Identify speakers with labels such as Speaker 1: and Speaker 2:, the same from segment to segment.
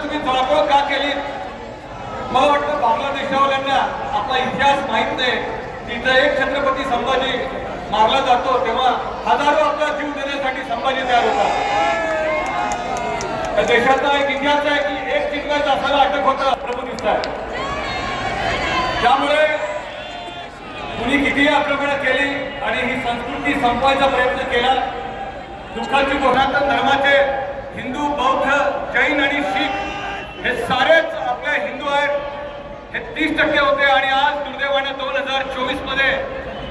Speaker 1: तुम्ही जळपोळ का केली? मला वाटतं बांगलादेशावाल्यांना आपला इतिहास माहित नाही. तिथं एक छत्रपती संभाजी मारला जातो तेव्हा हजारो आपला जीव देण्यासाठी संभाजी तयार होता. त्या देशाचा एक इतिहास आहे की एक चिटवायचा असायला अटक होता प्रभू दिसतात. त्यामुळे कुणी कितीही आक्रमण केली आणि ही संस्कृती संपवायचा प्रयत्न केला. दुःखाची गोष्ट धर्माचे हिंदू, बौद्ध, जैन आणि शीख हे सारेच आपल्या हिंदू आहेत. हे 30% होते आणि आज दुर्दैवाने 2024 मध्ये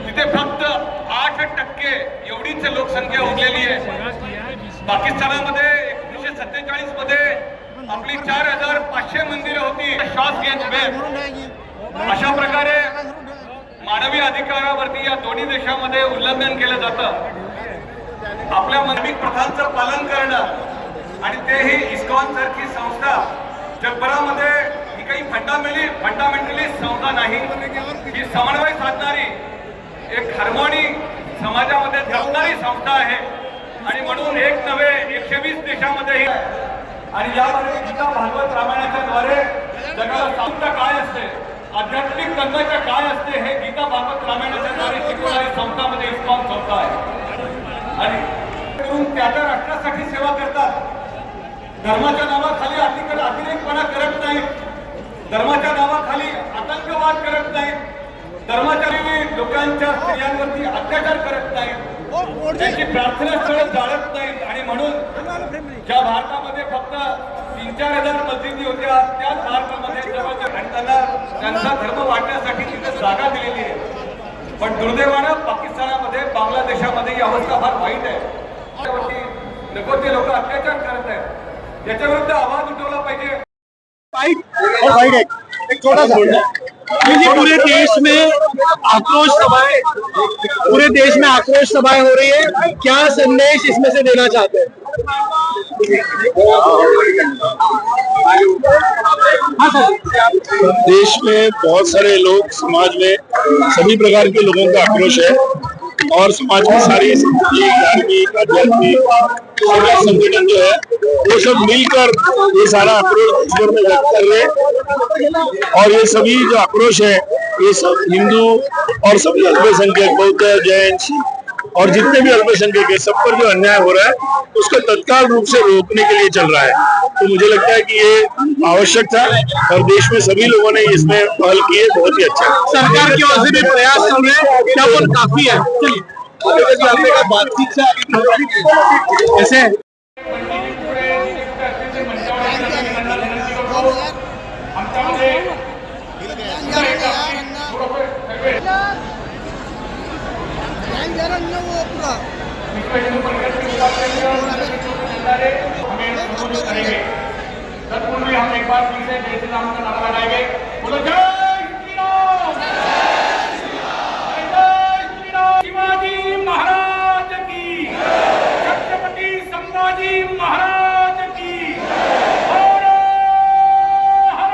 Speaker 1: तिथे फक्त 8% एवढीच लोकसंख्या उरलेली आहे. पाकिस्तानामध्ये 1947 मध्ये आपली 4500 मंदिरं होती. श्वास घेत उभे अशा प्रकारे मानवी अधिकारावरती या दोन्ही देशामध्ये उल्लंघन केलं जातं. आपल्या मानवी प्रथांचं पालन करणं आणि तेही इस्कॉन सारखी संस्था जगभरामध्ये ही काही फंडामेंटली संस्था नाही. ही समन्वय साधणारी एक हार्मोनी समाजामध्ये जपणारी संस्था आहे आणि म्हणून एक नव्हे 120 देशामध्ये ही आणि यामध्ये गीता भागवत रामायणाच्या द्वारे जगाला सांगता काय असते, आध्यात्मिक तत्त्वाच्या काय असते हे गीता भागवत रामायणाच्या द्वारे शिकवणारी संस्थामध्ये इस्कॉन संस्था आहे. आणि त्या राष्ट्रासाठी सेवा करतात. धर्माच्या नावाखाली अतिरेकपणा करत नाहीत. धर्माच्या नावाखाली आतंकवाद करत नाहीत. धर्माच्या लोकांच्या स्त्रियांवरती अत्याचार करत नाहीत. त्यांची प्रार्थनास्थळं जाळत नाहीत. आणि म्हणून ज्या भारतामध्ये फक्त 3-4 हजार मस्जिदी होत्या त्याच भारतामध्ये जवळजवळ आणि त्यांचा धर्म वाढण्यासाठी तिथे जागा दिलेली आहे. पण दुर्दैवानं पाकिस्तानामध्ये, बांगलादेशामध्ये ही अवस्था फार वाईट आहे. नको ते लोक अत्याचार करत आहेत. याच्या विरुद्ध आवाज उठवला पाहिजे.
Speaker 2: एक छोटा सा पूरे देश में आक्रोश सभाएं हो रही है. क्या संदेश इसमें से देना चाहते हैं?
Speaker 3: देश में बहुत सारे लोग, समाज में सभी प्रकार के लोगों का आक्रोश है और समाज की सारी धार्मिक, आध्यात्मिक संगठन जो है वो सब मिलकर ये सारा आक्रोश में व्यक्त कर रहे हैं. और ये सभी जो आक्रोश है ये सब हिंदू और सभी अल्पसंख्यक, बौद्ध, जैन और जितने भी अल्पसंख्यक है सब पर जो अन्याय हो रहा है उसको तत्काल रूप से रोकने के लिए चल रहा है. तो मुझे लगता है कि ये आवश्यक था और देश में सभी लोगों ने इसमें पहल की है. बहुत ही अच्छा.
Speaker 2: सरकार की ओर से भी प्रयास चल रहे हैं, क्या वो काफी है? चलिए बातचीत से ऐसे
Speaker 1: तत्पूर्वी हम एक बार फिर से जय श्री राम का नारा लगाएंगे. बोलो जय श्री राम, जय श्री राम. शिवाजी महाराज की, छत्रपति संभाजी महाराज की. हर हर.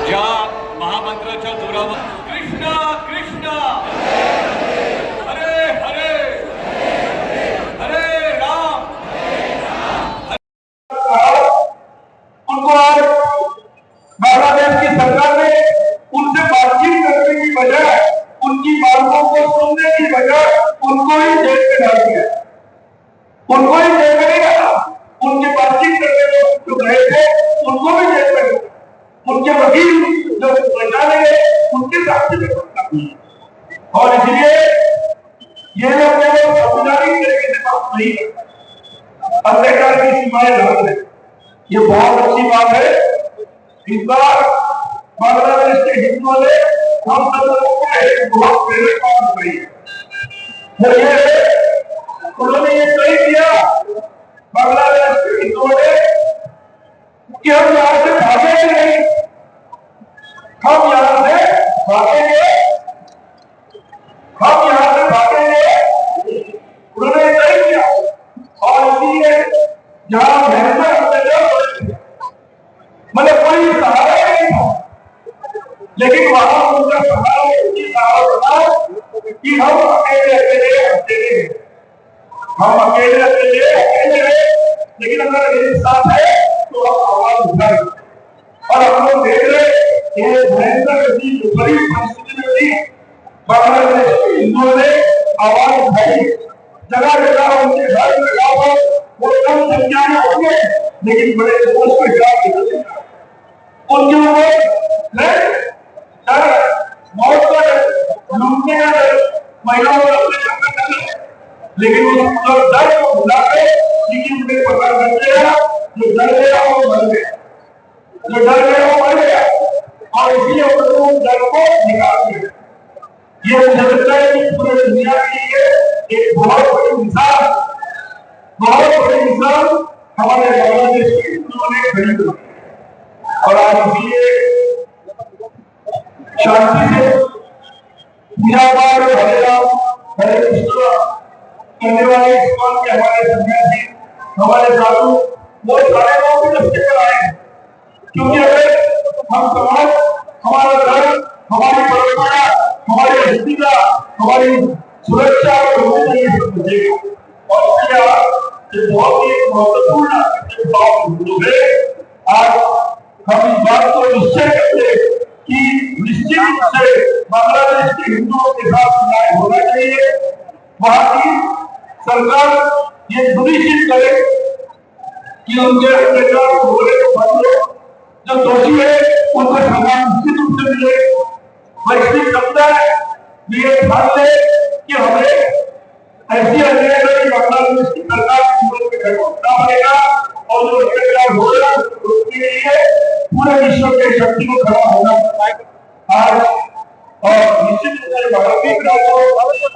Speaker 1: ज्या महामंत्राच्या जोरावर कृष्ण कृष्ण हरे हरे
Speaker 4: उनको आज बांग्लादेश की सरकार ने उनसे बातचीत करने की बजाय, उनकी बातों को सुनने की बजाय उनको ही जेल में डाल दिया. उनको ही जेल में नहीं डाला. उनकी बातचीत करने जो गए थे उनको भी जेल में डाला. उनके वकील जो बचाने गए उनके साथ भी. और इसलिए ये लोग केवल औपचारिक तरीके से बात नहीं करते, अत्याचार की सीमाएं लाते हैं. ये बहुत अच्छी बात है. इस बार बांग्लादेश के हिंदुओं ने हम सब लोगों को एक बहुत प्रेरक बात बताई है. वो ये है, उन्होंने ये तय किया बांग्लादेश के हिंदुओं ने कि हम यहाँ से भागेंगे नहीं. हम यहाँ से भागेंगे, हम यहाँ से भागेंगे. उन्होंने तय किया और इसलिए जहाँ भयंकर मतलब कोई सहारा नहीं था, लेकिन वहां उनका सहारा कि हम अकेले अकेले हम अकेले अकेले अकेले हैं, लेकिन अगर एक साथ है तो हम आवाज उठाएं। और हम लोग देख रहे ये भयंकर विपरीत परिस्थिति में भी बांग्लादेश के हिंदुओं ने आवाज उठाई। जगह जगह उनके घर में गाँव वो कम संख्या में होंगे, लेकिन बड़े जोश के साथ निकलेंगे। उनके ऊपर मौत का डर, लूटने का डर, महिलाओं को अपने घर में डर है, लेकिन उस डर को भुला के उन्हें पता चल गया जो डर गया वो मर गया, जो डर गया वो मर गया, और इसलिए उन्होंने डर को निकाल दिया। ये मुझे लगता है कि पूरे दुनिया के लिए एक बहुत बड़ी मिसाल हमारे बांग्लादेश के हिंदुओं ने खड़ी की। और आज इसलिए शांति से पूजा पाठ हरे राम हरे कृष्ण करने वाले इस्कॉन के हमारे सन्यासी, हमारे साधु, वो सारे लोग भी रस्ते पर आए, क्योंकि अगर हम समाज, हमारा धर्म, हमारी परंपरा, हमारी अस्तित्व, हमारी सुरक्षा और बचेगा। और इसलिए ये बहुत ही महत्वपूर्ण बात है। आज हम इस बात को निश्चय करते हैं कि निश्चित रूप से बांग्लादेश के हिंदुओं के साथ न्याय होना चाहिए। वहां की सरकार ये सुनिश्चित करे कि उनके अत्याचार हो रहे बंद हो, जो दोषी है उनको सजा निश्चित रूप से मिले। वैश्विक समुदाय ये ध्यान दे कि हमें ऐसी अन्यायकारी बांग्लादेश की सरकार की मदद में खड़ा पड़ेगा, और जो अत्याचार हो रहा है उसके लिए पूरे विश्व के शक्ति को खड़ा होना पड़ेगा। आज और निश्चित रूप से भारतीय को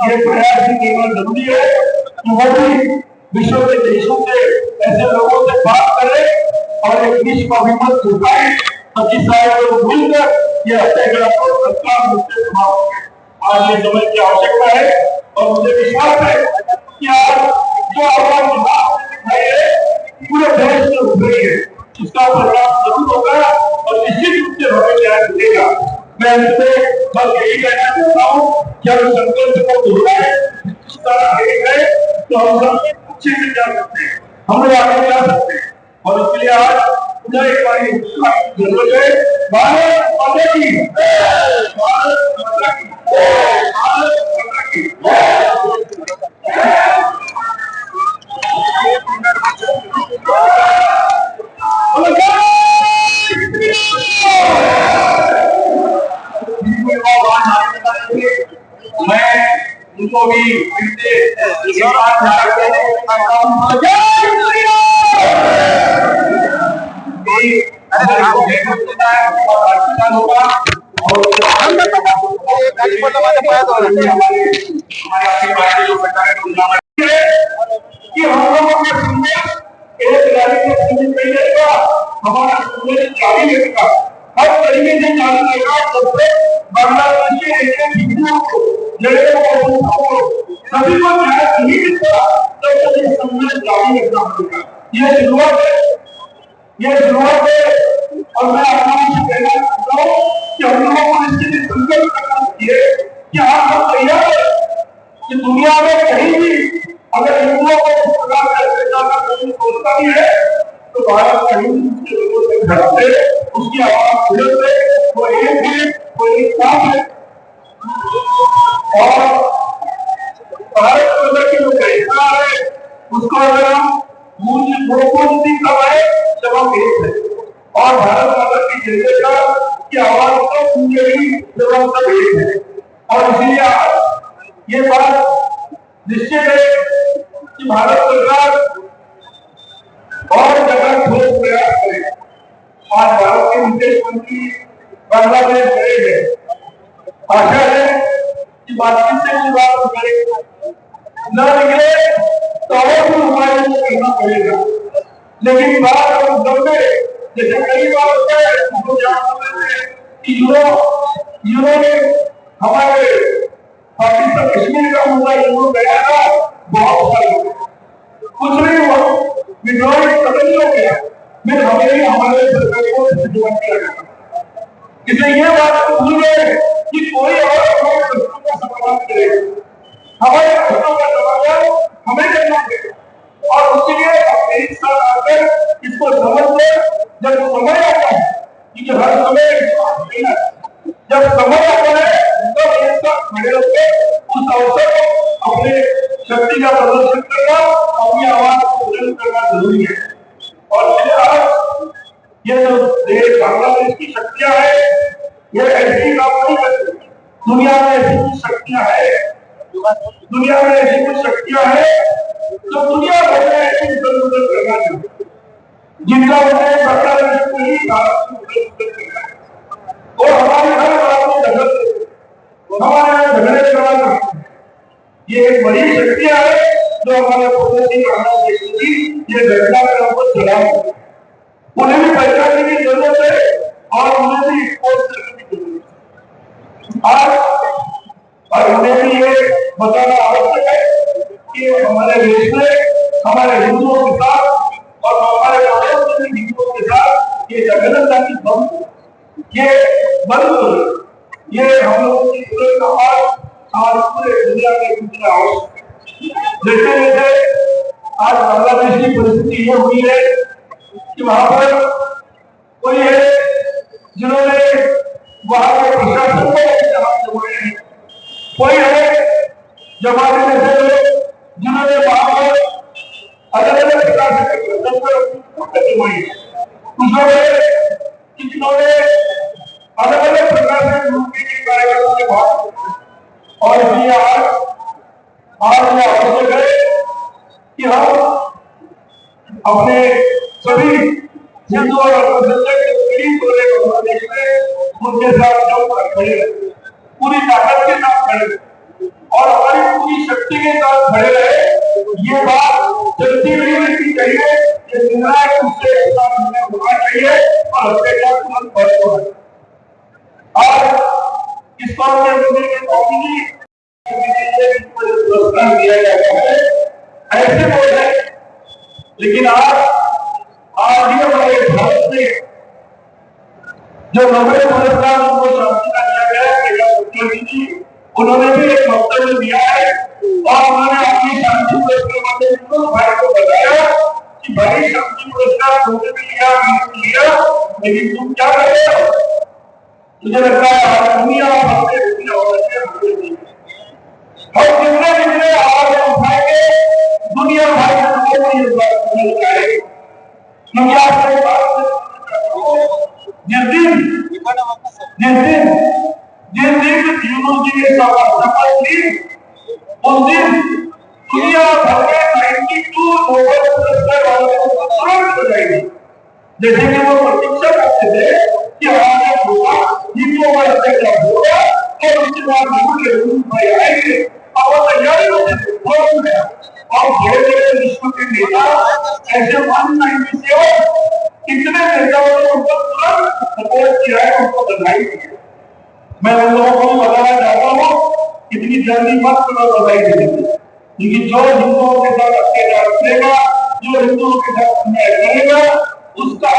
Speaker 4: ये प्रयास भी करना जरूरी है कि वो भी विश्व के देशों से ऐसे लोगों से बात करें और एक विश्व अभिमत उठाए, ताकि सारे लोग मिलकर ये अत्याचार को तत्काल रूप से समाप्त करें। आज ये समय की आवश्यकता है, और मुझे विश्वास है कि आज जो आवाज दिखाई है पूरे देश में उठ रही है, इसका परिणाम जरूर होगा और निश्चित रूप से हमें न्याय मिलेगा। मैं इससे बस यही कहना चाहता हूँ कि हम संकल्प को दोहराए, तो हम सब अच्छे से जा सकते हैं, हम लोग आगे जा सकते हैं। और इसके लिए आज मुझे एक बार जरूरत है। भारत माता की, भारत माता की, भारत माता की। मैं उनको भी फिर से कि हम लोगों का संदेश एक रैली के संदेश का हमारा संदेश जारी रहेगा, हर तरीके से जारी रहेगा। सबसे बांग्लादेश के एक हिंदुओं को, जड़ों को, सभी को न्याय नहीं मिलता, तो ये संदेश जारी रखना पड़ेगा। ये शुरुआत है, और मैं आप लोगों से कहना चाहता हूँ कि हम लोगों को इसके लिए संकल्प करना चाहिए कि आप हम तैयार हैं कि दुनिया में कहीं भी अगर हिंदुओं को इस प्रकार का अत्याचार का कोई सोचता भी है, तो भारत का हिंदू के लोगों से खड़ा है, उसकी आवाज बुलंद है, वो एक है, वो एक साथ है। और भारत माता की जो पहचान है उसको अगर हम मूर्ति करवाए जब हम एक है, और भारत माता की जय की आवाज तो सुनेगी जब हम सब एक है। और इसलिए आज ये बात निश्चित है कि भारत सरकार और जगह ठोस प्रयास करे। आज भारत के विदेश मंत्री बांग्लादेश गए हैं, आशा है कि बातचीत से बात करेगा, न निकले तो और भी उपाय करना पड़ेगा। लेकिन बात और लंबे जैसे कई बार होता है कि यूरो ने हमारे पाकिस्तान कश्मीर का मुद्दा यूरो गया था, बहुत सारे कुछ नहीं हुआ, विड्रॉल खत्म हो गया, फिर हमें हमारे सरकार को ज्वाइन किया गया। इसलिए ये बात भूल गए कि कोई और हमारे प्रश्नों का समाधान करेगा, हमारे प्रश्नों का समाधान हमें करना पड़ेगा। शक्ति का प्रदर्शन करना, अपनी आवाज को बुलंद करना जरूरी है। और आज ये जो देश बांग्लादेश की शक्तियां है, ये ऐसी काम नहीं करती। दुनिया में ऐसी कुछ शक्तियां है, दुनिया में ऐसी कुछ शक्तियां है जो दुनिया भर में ऐसी उधर करना चाहती, जिनका उन्हें बांग्लादेश को ही भारत को उधर करना है। और हमारी हर बात में झगड़, हमारे झगड़े करना चाहते हैं। ये एक बड़ी शक्तियां है जो हमारे पड़ोसी बांग्लादेश की ये घटना का ऊपर चला है। उन्हें भी पहचानने की जरूरत है और उन्हें भी एक्सपोज करने की जरूरत है। आज और उन्हें भी ये बताना आवश्यक है कि हमारे देश में हमारे हिंदुओं के साथ और हमारे पड़ोस में हिंदुओं के साथ ये जघन्यता की बंद, ये बंद, ये हम लोगों की पूरे समाज आज पूरे दुनिया में कितना आवश्यक है। जैसे आज बांग्लादेश की परिस्थिति ये हुई है कि वहां पर कोई है जिन्होंने वहां के प्रशासन को हुए हैं, कोई है जमाने में से लोग जिन्होंने वहां पर अलग अलग प्रकार से हुई है, कुछ लोग कि जिन्होंने अलग अलग प्रकार से मुक्ति के कार्यक्रमों के बाद, और इसलिए आज यह आवश्यक है कि हम अपने सभी हिंदू और अल्पसंख्यक के गरीब टोले बांग्लादेश में उनके साथ जमकर खड़े रहे, पूरी ताकत के साथ खड़े रहे और हमारी पूरी शक्ति के साथ खड़े रहे। ये बात चलती नहीं रहनी चाहिए, ये निर्णायक रूप से होना चाहिए और अत्याचार तुरंत बंद होना। आज इस बात के मुद्दे के कौमी पुरस्कार दिया जाता है, ऐसे लोग हैं, लेकिन आज ये हमारे भारत में जो नोबेल पुरस्कार उनको शांति का दिया गया है, उन्होंने भी एक वक्तव्य दिया है और उन्होंने अपनी शांति पुरस्कार वाले भारत को बताया कि भाई शांति पुरस्कार तुमने भी लिया, मैंने लिया, लेकिन तुम क्या कर रहे हो? मुझे लगता है दुनिया हमने और जितने आवाज उठाएंगे दुनिया भर के लोगों को ये बात समझ आएगी। जिस दिन यूनुस जी ने शपथ ली, उस दिन दुनिया भर के 92 नोबेल पुरस्कार वालों को तुरंत बधाई। जैसे कि वो प्रतीक्षा करते थे कि हमारे होगा हिंदुओं का अत्याचार होगा और उसके बाद यूनुस भाई आएंगे और तैयारी होती है और बड़े बड़े विश्व के नेता ऐसे 197 इतने नेताओं ने उनको तुरंत सपोर्ट किया है, उनको बधाई दी है। मैं उन लोगों को बताना चाहता हूँ इतनी जल्दी मत करो बधाई देने, क्योंकि जो हिंदुओं के साथ अत्याचार करेगा, जो हिंदुओं के साथ अन्याय करेगा, उसका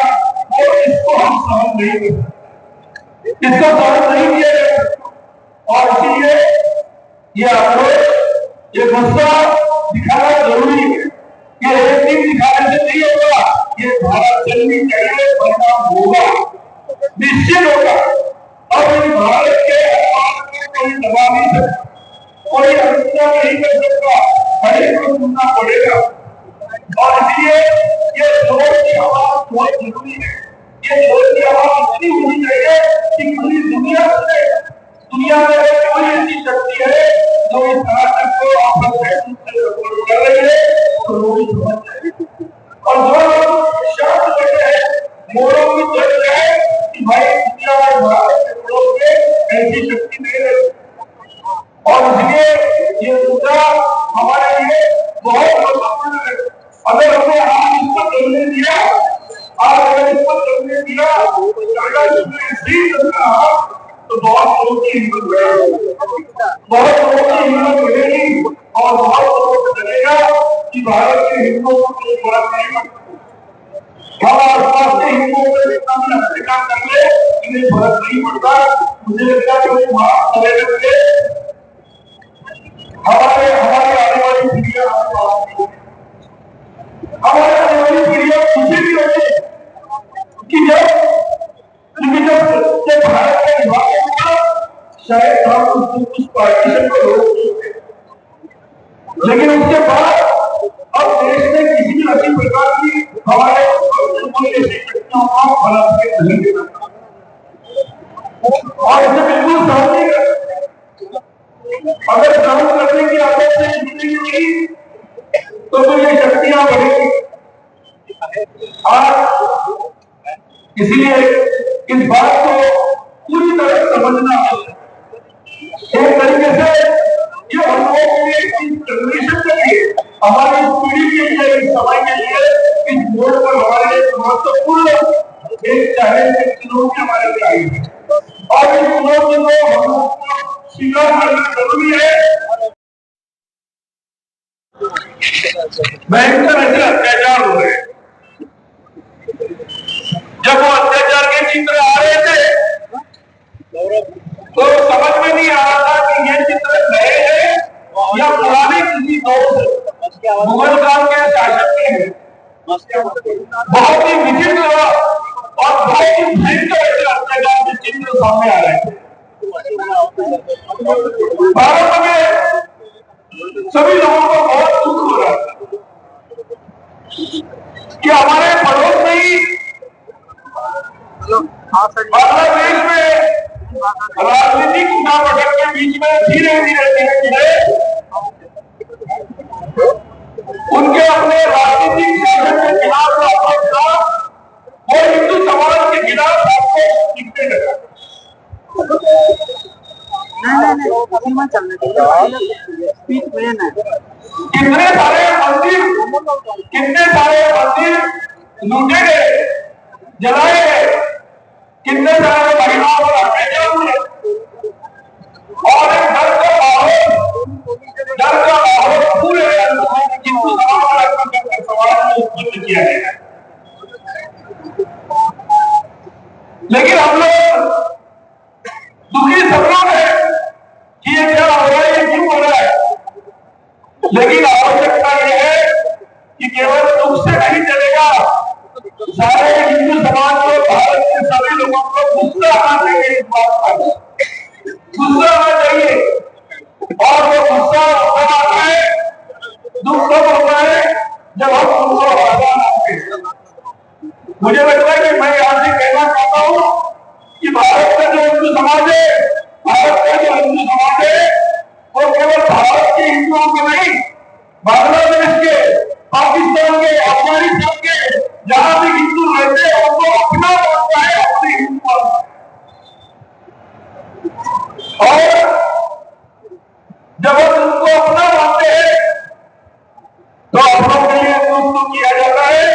Speaker 4: वो इसको हम सहन नहीं कर सकते, इसको सहन नहीं किया जाएगा। और इसीलिए ये आक्रोश, ये गुस्सा दिखाना जरूरी है। ये एक दिन दिखाने से नहीं होगा, ये भारत चलनी चाहिए, परिणाम होगा, निश्चित होगा। अब इन भारत के अपमान को कोई दबा नहीं सकता, कोई अनसुना नहीं कर सकता, हर एक को सुनना पड़ेगा। और इसलिए ये जोर की आवाज बहुत जरूरी है। ये जोर की आवाज इतनी होनी चाहिए कि पूरी दुनिया से, दुनिया में कोई ऐसी शक्ति है जो इस नाटक को आपस में कर रही है तो वो भी समझ जाए। और जो लोग शांत बैठे हैं, मोरों की चर्चा है कि भाई दुनिया और भारत के लोग ऐसी शक्ति नहीं रही। और इसलिए ये मुद्दा हमारे लिए बहुत महत्वपूर्ण है। अगर हमने आज इस पर चलने दिया, आज अगर इस पर चलने दिया तो बहुत लोगों की हिम्मत बढ़ेगी, बहुत लोगों की हिम्मत बढ़ेगी और बहुत लोगों को लगेगा कि भारत के हिंदुओं को कोई फर्क नहीं पड़ता। हम आसपास के हिंदुओं को जितना भी अफ्रीका कर ले, इन्हें फर्क नहीं पड़ता। मुझे लगता है कि वहां चले गए हमारे आने वाली पीढ़ियां, हमारे आने वाली पीढ़ियां खुशी भी होगी कि जब भारत का विभाजन हुआ, शायद हम कुछ पार्टीशन को रोक सकते, लेकिन उसके बाद अब देश में किसी भी अच्छी प्रकार की हमारे शक्तियों को फलाफल नहीं देना और इसे बिल्कुल सहन नहीं कर सकते। अगर सहन करने की आदत से निकलेंगी तो फिर ये शक्तियां बढ़ेगी। आज इसलिए इस बात को पूरी तरह समझना एक तरीके से ये हम लोगों के लिए इस जनरेशन के लिए हमारी इस पीढ़ी के लिए इस समय के लिए इस बोर्ड पर हमारे लिए महत्वपूर्ण एक चैलेंज एक चुनौती हमारे लिए आई है और इस चुनौती को हम लोग को स्वीकार करना जरूरी है। भयंकर ऐसे अत्याचार हो रहे हैं। जब वो अत्याचार के चित्र आ रहे थे तो समझ में नहीं आ रहा था कि ये चित्र नए हैं या पुराने किसी दौर मुगल काल के शासक के हैं। बहुत ही विचित्र और बहुत ही भयंकर ऐसे अत्याचार के चित्र सामने आ रहे थे। भारत में सभी लोगों को बहुत दुख हो रहा था कि हमारे पड़ोस में ही बांग्लादेश में राजनीतिक उठापटक के बीच में धीरे धीरे उनके अपने राजनीतिक शासन के खिलाफ जो आरोप था वो हिंदू समाज के खिलाफ आपको दिखने लगा। कितने सारे मंदिर लूटे गए, जलाए गए, कितने सारे महिलाओं पर अत्याचार हुए और एक डर का माहौल पूरे हिंदू समाज में उत्पन्न किया गया। लेकिन हम लोग दुखी सब लोग हैं कि ये क्या हो रहा है, ये क्यों हो रहा है। लेकिन आवश्यकता यह है कि केवल दुख से नहीं चलेगा, सारे हिंदू समाज को, भारत के सभी लोगों को गुस्सा आना चाहिए। इस बात पर गुस्सा आना चाहिए और वो गुस्सा कब आता है, दुख कब होता है जब हम उनको हरा लाते हैं। मुझे लगता है कि मैं यहाँ से कहना चाहता हूँ कि भारत का जो हिंदू समाज है, वो केवल भारत के हिंदुओं को नहीं, बांग्लादेश के, पाकिस्तान के, अफगानिस्तान के जहां भी हिंदू रहते हैं उनको अपना मानता है, अपने हिंदू और जब हम उनको अपना मानते हैं तो अपनों के लिए दुख तो किया जाता है,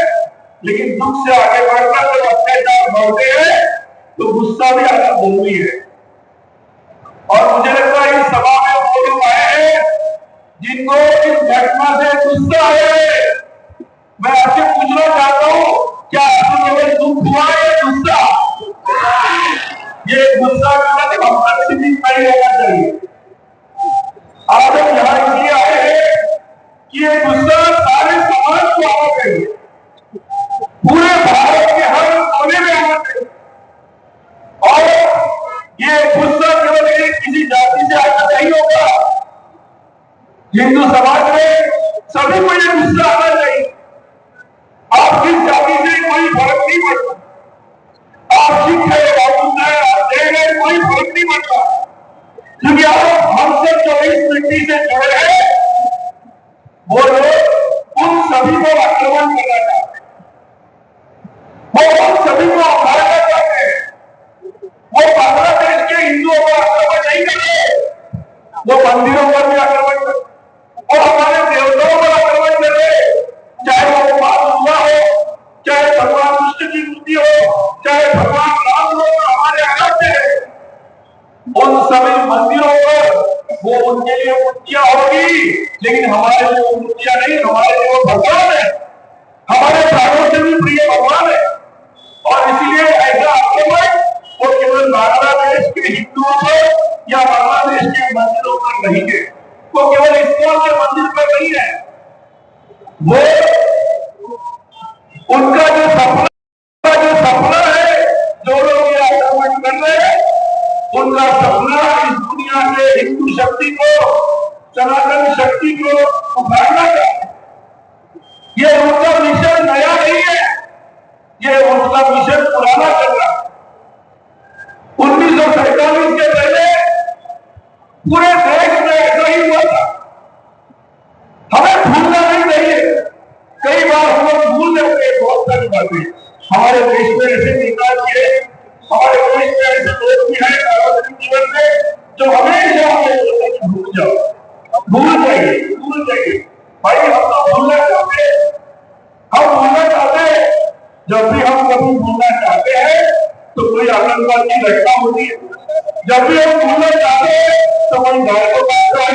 Speaker 4: लेकिन दुख से आगे बढ़कर जब अत्याचार बढ़ते हैं तो गुस्सा भी आना जरूरी है। और मुझे लगता है इस सभा में वो लोग आए हैं जिनको इस घटना से गुस्सा है। मैं आपसे पूछना चाहता हूँ, क्या आपको केवल दुख हुआ है गुस्सा? ये गुस्सा केवल हम तक सीमित नहीं रहना चाहिए। आज हम यहाँ इसलिए आए हैं कि ये गुस्सा सारे समाज को आना चाहिए, पूरे भारत के हर कोने में आना चाहिए। और ये गुस्सा केवल एक किसी जाति से आना नहीं होगा, हिंदू समाज में सभी को ये गुस्सा आना चाहिए। आप किस जाति से कोई फर्क नहीं पड़ता, आप सिख है, आप जैन है, कोई फर्क नहीं पड़ता, क्योंकि आप हमसे जो इस मिट्टी से जुड़े हैं वो लोग उन सभी को आक्रमण करना चाहते हैं, वो उन सभी को मारना चाहते हैं। वो बांग्लादेश के हिंदुओं पर आक्रमण नहीं कर रहे, वो मंदिरों पर भी आक्रमण कर, और हमारे देवताओं पर आक्रमण कर रहे, चाहे वो हुआ हो, चाहे भगवान कृष्ण की मूर्ति हो, चाहे भगवान राम हो, हमारे आराध्य है। उन सभी मंदिरों पर वो उनके लिए मूर्तियां होगी, लेकिन हमारे लिए वो मूर्तियां नहीं, हमारे लिए वो भगवान है, हमारे प्राणों से भी प्रिय भगवान है। और इसीलिए ऐसा आक्रमण वो केवल बांग्लादेश के हिंदुओं पर या बांग्लादेश के मंदिरों पर नहीं है, वो केवल इस्लाम के मंदिर पर नहीं है, वो उनका जो सपना है, जो लोग ये आक्रमण कर रहे हैं, उनका सपना इस दुनिया के हिंदू शक्ति को, सनातन शक्ति को उखाड़ना चाहते हैं। ये उनका मिशन नया नहीं है, ये उनका मिशन पुराना चल रहा है। 1947 के पहले पूरे देश में ऐसा ही हुआ था। हमें भूलना नहीं चाहिए। कई बार हम लोग भूल जाते हैं बहुत सारी बातें। हमारे देश में ऐसे नेता भी है, हमारे देश में ऐसे लोग भी हैं सार्वजनिक जीवन में जो हमेशा हमें बोलते हैं भूल जाओ, भूल जाइए। भाई हम तो भूलना चाहते हैं, हम भूलना चाहते हैं। जब भी हम कभी भूलना चाहते हैं तो कोई आतंकवाद की घटना होती है। जब भी हम भूलना चाहते हैं तो कोई गाय को काटता है।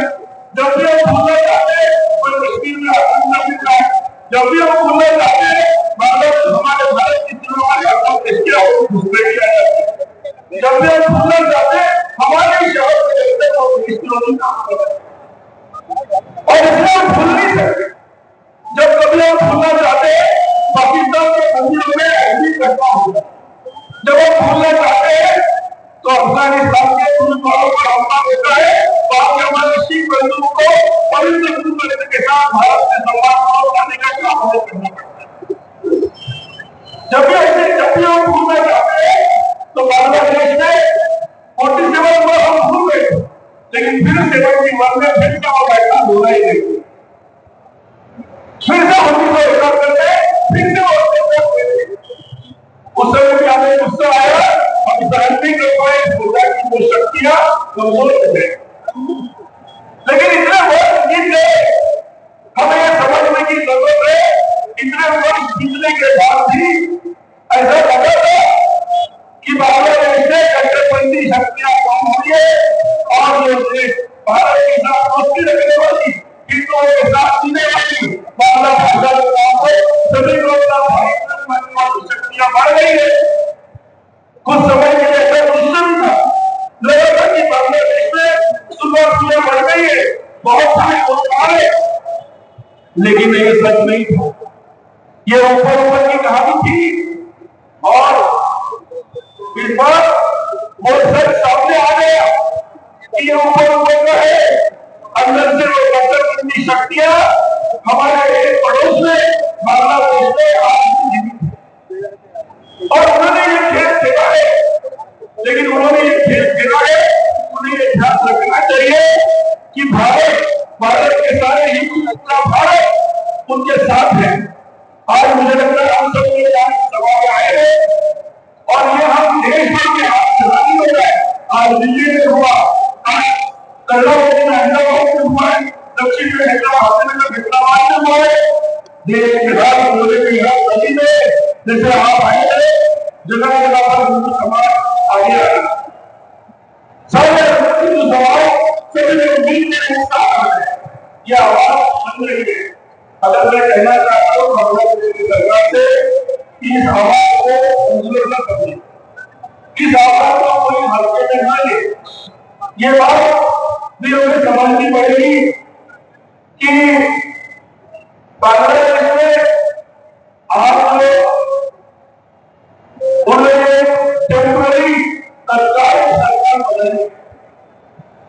Speaker 4: जब भी हम भूलना चाहते हैं कोई कश्मीर में आतंकवाद मिलता है। जब भी हम भूलना चाहते हैं हमारे भारत की सीमा में आतंक दूसरे की आ जाती है। जब भी हम भूलना चाहते हैं हमारे शहर में रहते हैं और इसलिए हम भूल नहीं सकते। जब कभी हम भूलना चाहते हैं पाकिस्तान के मंदिरों में ऐसी घटना होती है। जब हम भूलना चाहते हैं तो अफगानिस्तान के गुरुद्वारों पर हमला होता है, वहां के हमारे सिख बंधुओं को पवित्र गुरुद्वारे के साथ भारत से संवाद करने का काम हमें करना पड़ता है। जब भी हम भूलना चाहते हैं तो बांग्लादेश में 47 को हम भूल गए, लेकिन फिर 71 में फिर से वो घटना होना ही नहीं। फिर से हम इसको एकत्र करते हैं, फिर से उस समय भी हमें गुस्सा आया। हम सहन कर पाए की वो शक्तियां कमजोर हो गई, लेकिन इतने वर्ष बीत गए, हमें यह समझने की जरूरत है। इतने वर्ष बीतने के बाद भी ऐसा लगा था कि बांग्लादेश में कट्टरपंथी शक्तियां कम हुई है और जो भारत के साथ दोस्ती रखने वाली, हिंदुओं के साथ जीने वाली बांग्ला भाषा सभी लोग शक्तियां बढ़ गई है। कुछ समय के लिए ऐसा दुश्मन था, लगा था कि बांग्लादेश में सुबह बढ़ गई है, बहुत सारे लोग आ रहे, लेकिन ये सच नहीं था। ये ऊपर की कहानी थी और इस बार वो सच सामने आ गया कि ये ऊपर का है। अंदर से वो कट्टरपंथी शक्तियां हमारे पड़ोस में बांग्लादेश में और उन्होंने ये खेल खेला है, लेकिन उन्होंने ये खेल खेला है, उन्हें ये ध्यान रखना चाहिए कि भारत के सारे हिंदू का भारत उनके साथ है। आज मुझे लगता है हम सब लोग सवाल आए हैं और ये हम देश भर के हाथ चलानी हो रहा है। आज दिल्ली में हुआ, आज कल हैदराबाद में हुआ है, दक्षिण में हैदराबाद में हुआ है, देश के हर पूरे के हर गली में जैसे आप आए थे, जगह जगह पर हिंदू समाज आगे आ रहा है। सब हिंदू समाज सभी लोग मिलकर हिस्सा कर रहे हैं। ये आवाज सुन रही है। अगर मैं कहना चाहता हूँ बांग्लादेश की सरकार से कि इस आवाज को कमजोर न करिए, इस आवाज को कोई हल्के में न ले। ये बात भी हमें समझनी पड़ेगी कि बांग्लादेश में आप टेम्पररी तत्कालीन सरकार बनाई,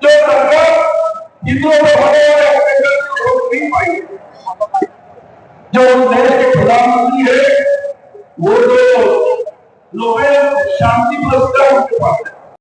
Speaker 4: जो सरकार हिंदुओं को होने वाले अत्याचार को रोक नहीं पाई। जो देश के प्रधानमंत्री है वो तो नोबेल शांति पुरस्कार उनके पास है,